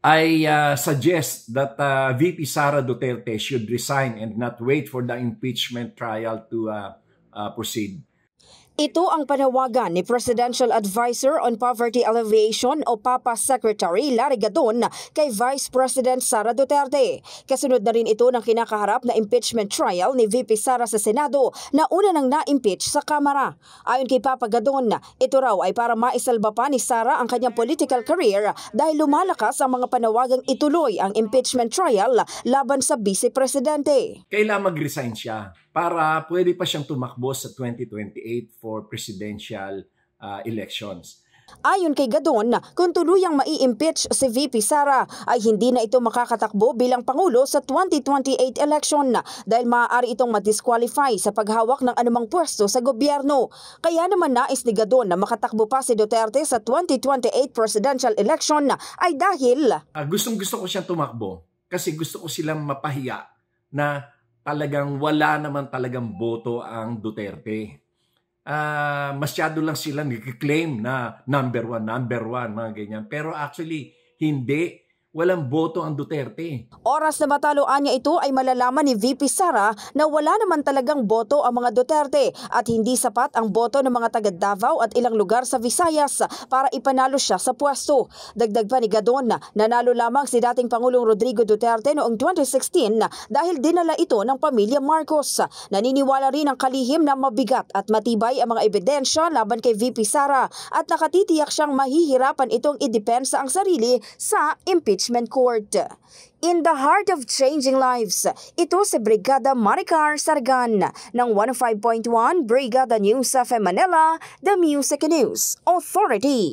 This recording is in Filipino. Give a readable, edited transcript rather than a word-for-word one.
I suggest that VP Sara Duterte should resign and not wait for the impeachment trial to proceed. Ito ang panawagan ni Presidential Advisor on Poverty Alleviation o PAPA Secretary Larry Gadon kay Vice President Sara Duterte. Kasunod na rin ito ng kinakaharap na impeachment trial ni VP Sara sa Senado na una nang na-impeach sa Kamara. Ayon kay Papa Gadon, ito raw ay para maisalba pa ni Sara ang kanyang political career dahil lumalakas ang mga panawagang ituloy ang impeachment trial laban sa Vice Presidente. Kailangan mag-resign siya para pwede pa siyang tumakbo sa 2028 for presidential elections. Ayon kay Gadon, kung tuluyang mai-impeach si VP Sara ay hindi na ito makakatakbo bilang Pangulo sa 2028 election dahil maaari itong ma-disqualify sa paghawak ng anumang pwesto sa gobyerno. Kaya naman nais ni Gadon na makatakbo pa si Duterte sa 2028 presidential election ay dahil gustong-gusto ko siyang tumakbo kasi gusto ko silang mapahiya na talagang wala naman talagang boto ang Duterte. Masyado lang sila nag-claim na number one, mga ganyan. Pero actually, hindi. Walang boto ang Duterte. Oras na mataluan niya ito ay malalaman ni VP Sara na wala naman talagang boto ang mga Duterte at hindi sapat ang boto ng mga taga Davao at ilang lugar sa Visayas para ipanalo siya sa pwesto. Dagdag pa ni Gadon, nanalo lamang si dating Pangulong Rodrigo Duterte noong 2016 dahil dinala ito ng pamilya Marcos. Naniniwala rin ang kalihim na mabigat at matibay ang mga ebidensya laban kay VP Sara at nakatitiyak siyang mahihirapan itong idepensa ang sarili sa impeachment court. In the heart of changing lives, ito si Brigada Maricar Sargan ng 105.1 Brigada News FM Manila, The Music News Authority.